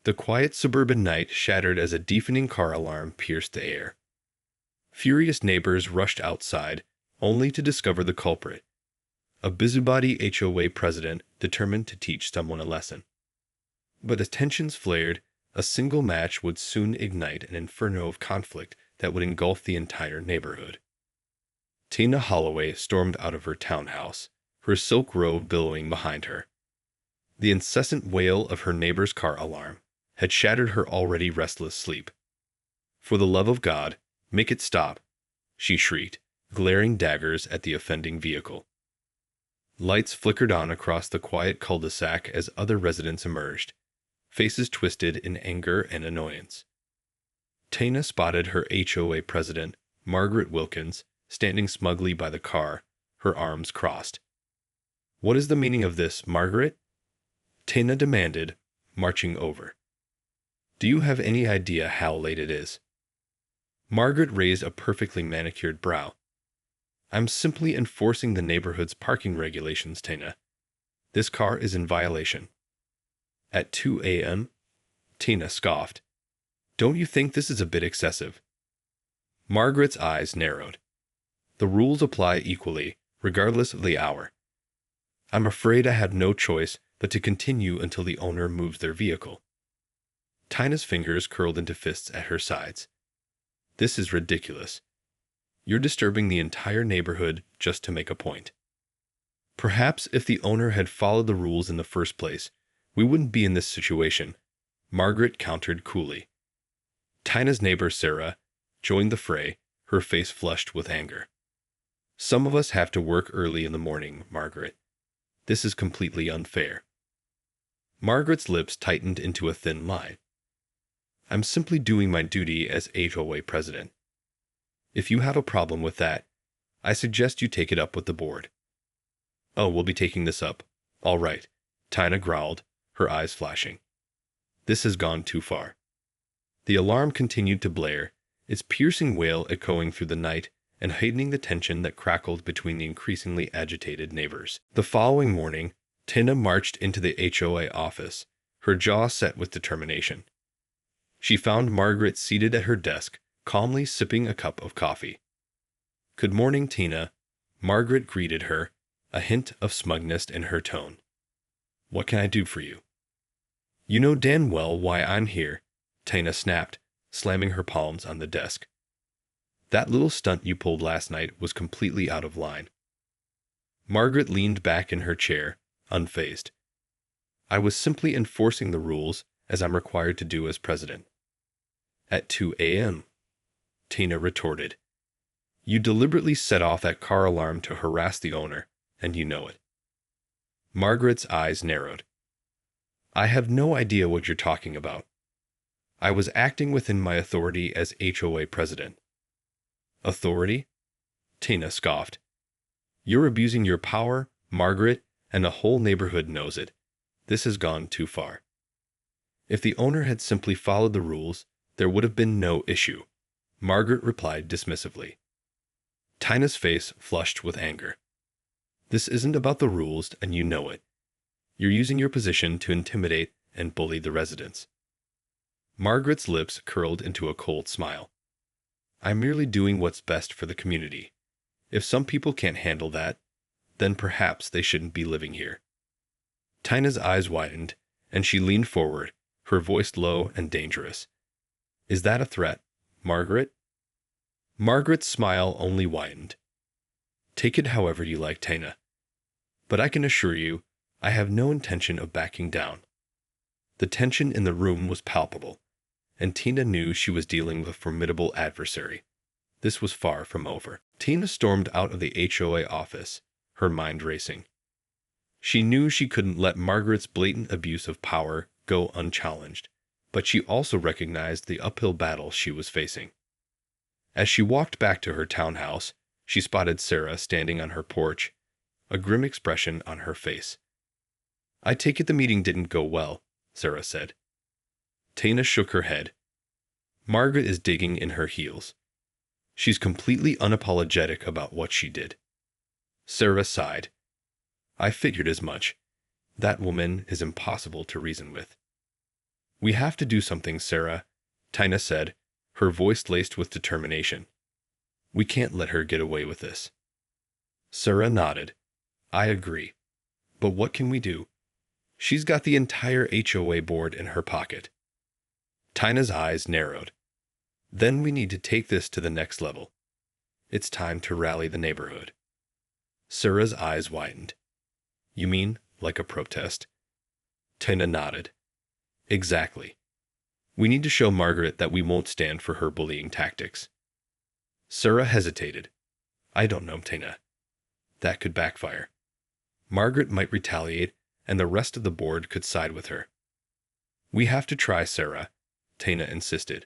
The quiet suburban night shattered as a deafening car alarm pierced the air. Furious neighbors rushed outside, only to discover the culprit, a busybody HOA president determined to teach someone a lesson. But as tensions flared, a single match would soon ignite an inferno of conflict that would engulf the entire neighborhood. Tina Holloway stormed out of her townhouse, her silk robe billowing behind her. The incessant wail of her neighbor's car alarm had shattered her already restless sleep. "For the love of God, make it stop," she shrieked, glaring daggers at the offending vehicle. Lights flickered on across the quiet cul-de-sac as other residents emerged, faces twisted in anger and annoyance. Tina spotted her HOA president, Margaret Wilkins, standing smugly by the car, her arms crossed. "What is the meaning of this, Margaret?" Tina demanded, marching over. "Do you have any idea how late it is?" Margaret raised a perfectly manicured brow. "I'm simply enforcing the neighborhood's parking regulations, Tina. This car is in violation." "At 2 a.m.? Tina scoffed. "Don't you think this is a bit excessive?" Margaret's eyes narrowed. "The rules apply equally, regardless of the hour. I'm afraid I have no choice but to continue until the owner moves their vehicle." Tina's fingers curled into fists at her sides. "This is ridiculous. You're disturbing the entire neighborhood just to make a point." "Perhaps if the owner had followed the rules in the first place, we wouldn't be in this situation," Margaret countered coolly. Tina's neighbor Sarah joined the fray, her face flushed with anger. "Some of us have to work early in the morning, Margaret. This is completely unfair." Margaret's lips tightened into a thin line. "I'm simply doing my duty as HOA president. If you have a problem with that, I suggest you take it up with the board." "Oh, we'll be taking this up. All right," Tina growled, her eyes flashing. "This has gone too far." The alarm continued to blare, its piercing wail echoing through the night and heightening the tension that crackled between the increasingly agitated neighbors. The following morning, Tina marched into the HOA office, her jaw set with determination. She found Margaret seated at her desk, calmly sipping a cup of coffee. "Good morning, Tina," Margaret greeted her, a hint of smugness in her tone. "What can I do for you?" "You know damn well why I'm here," Tina snapped, slamming her palms on the desk. "That little stunt you pulled last night was completely out of line." Margaret leaned back in her chair, unfazed. "I was simply enforcing the rules as I'm required to do as president." "At 2 a.m., Tina retorted. "You deliberately set off that car alarm to harass the owner, and you know it." Margaret's eyes narrowed. "I have no idea what you're talking about. I was acting within my authority as HOA president." "Authority?" Tina scoffed. "You're abusing your power, Margaret, and the whole neighborhood knows it. This has gone too far." "If the owner had simply followed the rules, there would have been no issue," Margaret replied dismissively. Tina's face flushed with anger. "This isn't about the rules, and you know it. You're using your position to intimidate and bully the residents." Margaret's lips curled into a cold smile. "I'm merely doing what's best for the community. If some people can't handle that, then perhaps they shouldn't be living here." Tina's eyes widened, and she leaned forward, her voice low and dangerous. "Is that a threat, Margaret?" Margaret's smile only widened. "Take it however you like, Tina. But I can assure you, I have no intention of backing down." The tension in the room was palpable, and Tina knew she was dealing with a formidable adversary. This was far from over. Tina stormed out of the HOA office, her mind racing. She knew she couldn't let Margaret's blatant abuse of power go unchallenged, but she also recognized the uphill battle she was facing. As she walked back to her townhouse, she spotted Sarah standing on her porch, a grim expression on her face. "I take it the meeting didn't go well," Sarah said. Tina shook her head. Margaret is digging in her heels. She's completely unapologetic about what she did. Sarah sighed. "I figured as much. That woman is impossible to reason with." We have to do something, Sarah, Tina said, her voice laced with determination. We can't let her get away with this. Sarah nodded. I agree. But what can we do? She's got the entire HOA board in her pocket. Tina's eyes narrowed. Then we need to take this to the next level. It's time to rally the neighborhood. Sarah's eyes widened. You mean like a protest? Tina nodded. Exactly. We need to show Margaret that we won't stand for her bullying tactics. Sarah hesitated. I don't know, Tina. That could backfire. Margaret might retaliate, and the rest of the board could side with her. We have to try, Sarah, Tina insisted.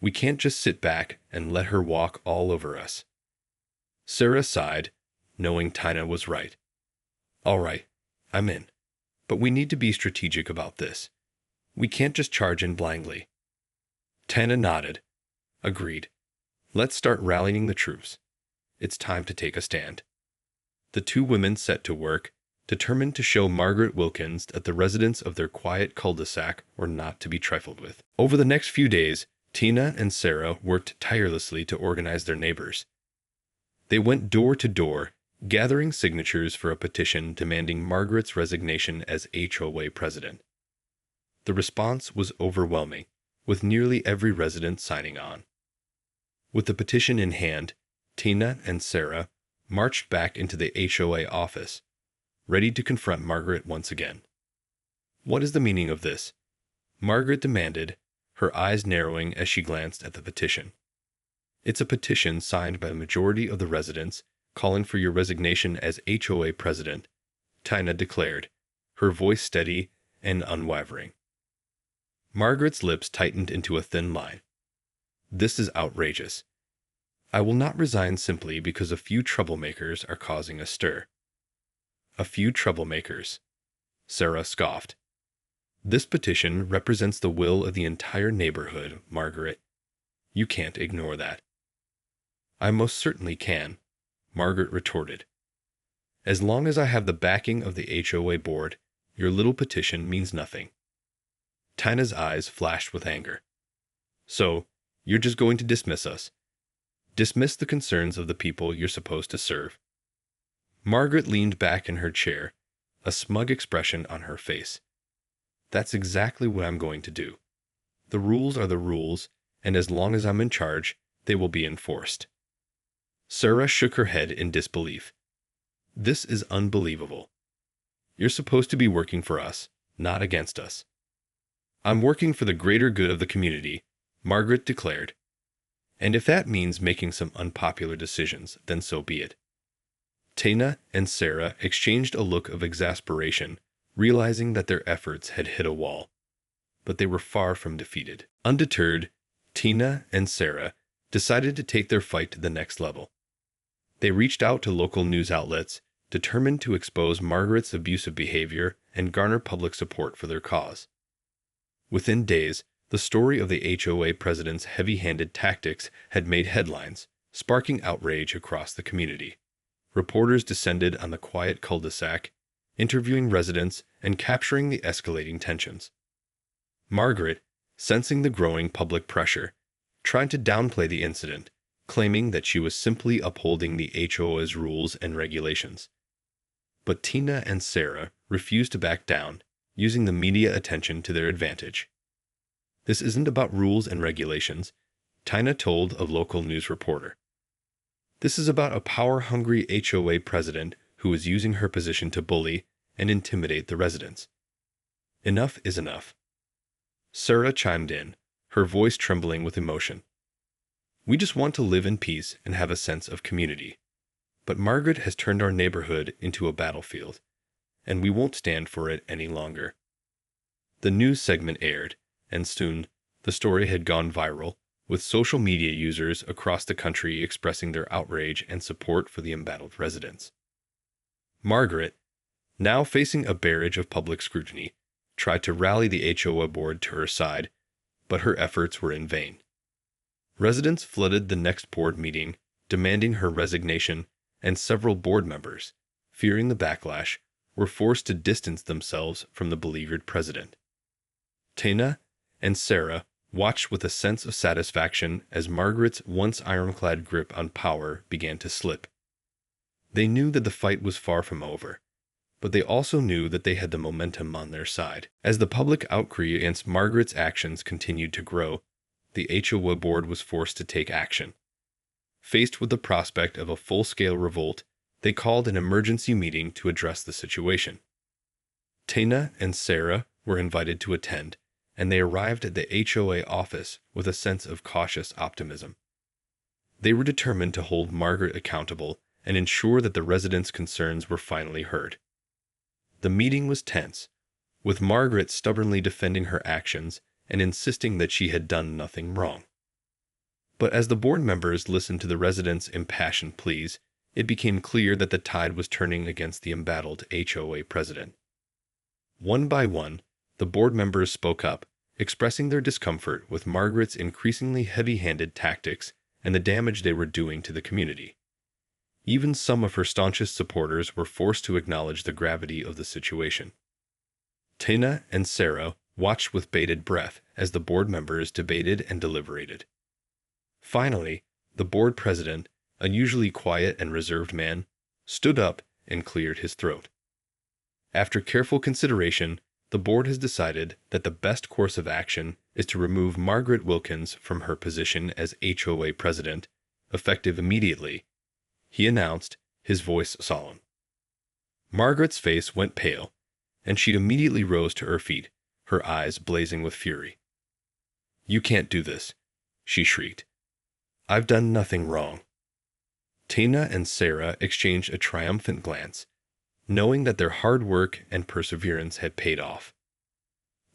We can't just sit back and let her walk all over us. Sarah sighed, knowing Tina was right. All right, I'm in. But we need to be strategic about this. We can't just charge in blindly. Tina nodded. Agreed. Let's start rallying the troops. It's time to take a stand. The two women set to work, determined to show Margaret Wilkins that the residents of their quiet cul-de-sac were not to be trifled with. Over the next few days, Tina and Sarah worked tirelessly to organize their neighbors. They went door to door, gathering signatures for a petition demanding Margaret's resignation as HOA president. The response was overwhelming, with nearly every resident signing on. With the petition in hand, Tina and Sarah marched back into the HOA office, ready to confront Margaret once again. What is the meaning of this? Margaret demanded, her eyes narrowing as she glanced at the petition. It's a petition signed by the majority of the residents calling for your resignation as HOA president, Tina declared, her voice steady and unwavering. Margaret's lips tightened into a thin line. This is outrageous. I will not resign simply because a few troublemakers are causing a stir. A few troublemakers, Sarah scoffed. This petition represents the will of the entire neighborhood, Margaret. You can't ignore that. I most certainly can, Margaret retorted. As long as I have the backing of the HOA board, your little petition means nothing. Tina's eyes flashed with anger. So, you're just going to dismiss us? Dismiss the concerns of the people you're supposed to serve? Margaret leaned back in her chair, a smug expression on her face. That's exactly what I'm going to do. The rules are the rules, and as long as I'm in charge, they will be enforced. Sarah shook her head in disbelief. This is unbelievable. You're supposed to be working for us, not against us. I'm working for the greater good of the community, Margaret declared. And if that means making some unpopular decisions, then so be it. Tina and Sarah exchanged a look of exasperation, realizing that their efforts had hit a wall. But they were far from defeated. Undeterred, Tina and Sarah decided to take their fight to the next level. They reached out to local news outlets, determined to expose Margaret's abusive behavior and garner public support for their cause. Within days, the story of the HOA president's heavy-handed tactics had made headlines, sparking outrage across the community. Reporters descended on the quiet cul-de-sac, interviewing residents and capturing the escalating tensions. Margaret, sensing the growing public pressure, tried to downplay the incident, claiming that she was simply upholding the HOA's rules and regulations. But Tina and Sarah refused to back down, using the media attention to their advantage. This isn't about rules and regulations, Tina told a local news reporter. This is about a power-hungry HOA president who is using her position to bully and intimidate the residents. Enough is enough. Sarah chimed in, her voice trembling with emotion. We just want to live in peace and have a sense of community. But Margaret has turned our neighborhood into a battlefield, and we won't stand for it any longer. The news segment aired, and soon the story had gone viral, with social media users across the country expressing their outrage and support for the embattled residents. Margaret, now facing a barrage of public scrutiny, tried to rally the HOA board to her side, but her efforts were in vain. Residents flooded the next board meeting, demanding her resignation, and several board members, fearing the backlash, were forced to distance themselves from the beleaguered president. Tina and Sarah watched with a sense of satisfaction as Margaret's once ironclad grip on power began to slip. They knew that the fight was far from over, but they also knew that they had the momentum on their side. As the public outcry against Margaret's actions continued to grow, the HOA board was forced to take action. Faced with the prospect of a full-scale revolt, they called an emergency meeting to address the situation. Tina and Sarah were invited to attend, and they arrived at the HOA office with a sense of cautious optimism. They were determined to hold Margaret accountable and ensure that the residents' concerns were finally heard. The meeting was tense, with Margaret stubbornly defending her actions and insisting that she had done nothing wrong. But as the board members listened to the residents' impassioned pleas, it became clear that the tide was turning against the embattled HOA president. One by one, the board members spoke up, expressing their discomfort with Margaret's increasingly heavy-handed tactics and the damage they were doing to the community. Even some of her staunchest supporters were forced to acknowledge the gravity of the situation. Tina and Sarah watched with bated breath as the board members debated and deliberated. Finally, the board president, a usually quiet and reserved man, stood up and cleared his throat. After careful consideration, the board has decided that the best course of action is to remove Margaret Wilkins from her position as HOA president, effective immediately, he announced, his voice solemn. Margaret's face went pale, and she immediately rose to her feet, her eyes blazing with fury. "You can't do this," she shrieked. "I've done nothing wrong." Tina and Sarah exchanged a triumphant glance, knowing that their hard work and perseverance had paid off.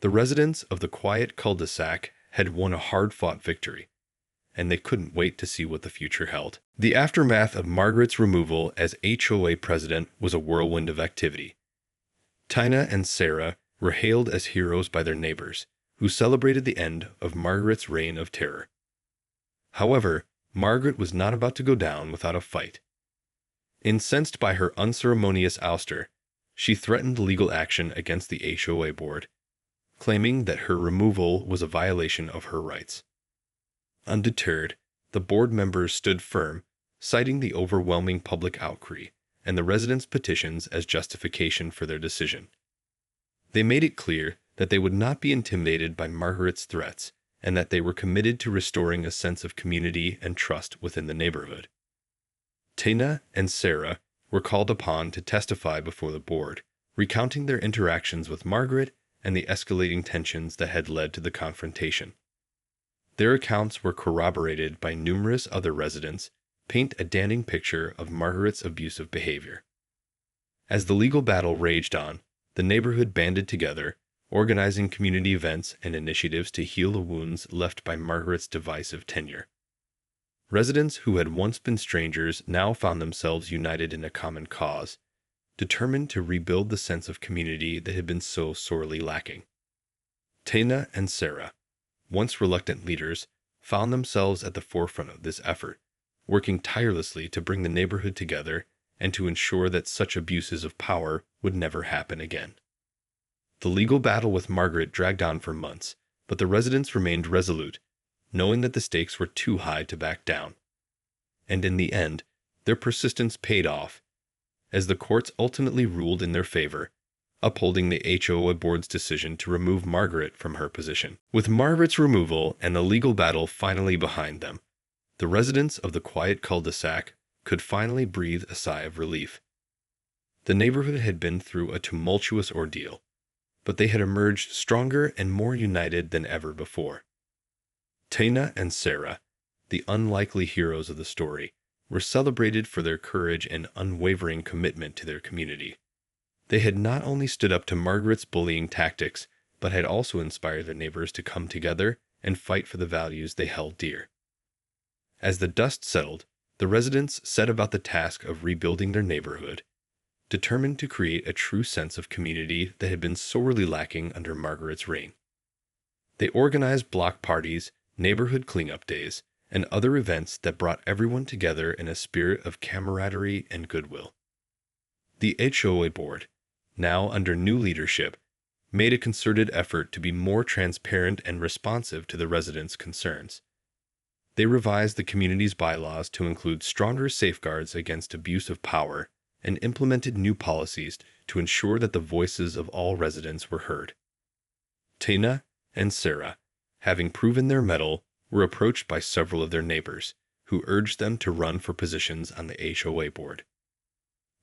The residents of the quiet cul-de-sac had won a hard-fought victory, and they couldn't wait to see what the future held. The aftermath of Margaret's removal as HOA president was a whirlwind of activity. Tina and Sarah were hailed as heroes by their neighbors, who celebrated the end of Margaret's reign of terror. However, Margaret was not about to go down without a fight. Incensed by her unceremonious ouster, she threatened legal action against the HOA board, claiming that her removal was a violation of her rights. Undeterred, the board members stood firm, citing the overwhelming public outcry and the residents' petitions as justification for their decision. They made it clear that they would not be intimidated by Margaret's threats and that they were committed to restoring a sense of community and trust within the neighborhood. Tina and Sarah were called upon to testify before the board, recounting their interactions with Margaret and the escalating tensions that had led to the confrontation. Their accounts were corroborated by numerous other residents, paint a damning picture of Margaret's abusive behavior. As the legal battle raged on, the neighborhood banded together, organizing community events and initiatives to heal the wounds left by Margaret's divisive tenure. Residents who had once been strangers now found themselves united in a common cause, determined to rebuild the sense of community that had been so sorely lacking. Tina and Sarah, once reluctant leaders, found themselves at the forefront of this effort, working tirelessly to bring the neighborhood together and to ensure that such abuses of power would never happen again. The legal battle with Margaret dragged on for months, but the residents remained resolute, knowing that the stakes were too high to back down. And in the end, their persistence paid off, as the courts ultimately ruled in their favor, upholding the HOA board's decision to remove Margaret from her position. With Margaret's removal and the legal battle finally behind them, the residents of the quiet cul-de-sac could finally breathe a sigh of relief. The neighborhood had been through a tumultuous ordeal, but they had emerged stronger and more united than ever before. Tina and Sarah, the unlikely heroes of the story, were celebrated for their courage and unwavering commitment to their community. They had not only stood up to Margaret's bullying tactics, but had also inspired their neighbors to come together and fight for the values they held dear. As the dust settled, the residents set about the task of rebuilding their neighborhood, determined to create a true sense of community that had been sorely lacking under Margaret's reign. They organized block parties, neighborhood cleanup days, and other events that brought everyone together in a spirit of camaraderie and goodwill. The HOA board, now under new leadership, made a concerted effort to be more transparent and responsive to the residents' concerns. They revised the community's bylaws to include stronger safeguards against abuse of power and implemented new policies to ensure that the voices of all residents were heard. Tina and Sarah, having proven their mettle, were approached by several of their neighbors, who urged them to run for positions on the HOA board.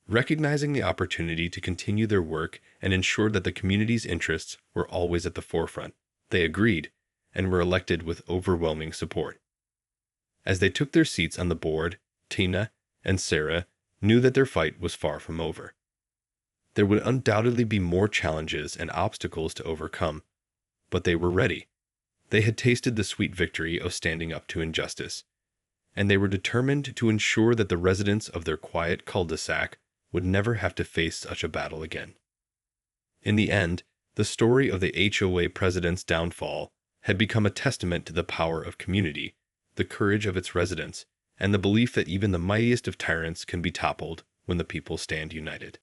Recognizing the opportunity to continue their work and ensure that the community's interests were always at the forefront, they agreed and were elected with overwhelming support. As they took their seats on the board, Tina and Sarah knew that their fight was far from over. There would undoubtedly be more challenges and obstacles to overcome, but they were ready. They had tasted the sweet victory of standing up to injustice, and they were determined to ensure that the residents of their quiet cul-de-sac would never have to face such a battle again. In the end, the story of the HOA president's downfall had become a testament to the power of community, the courage of its residents, and the belief that even the mightiest of tyrants can be toppled when the people stand united.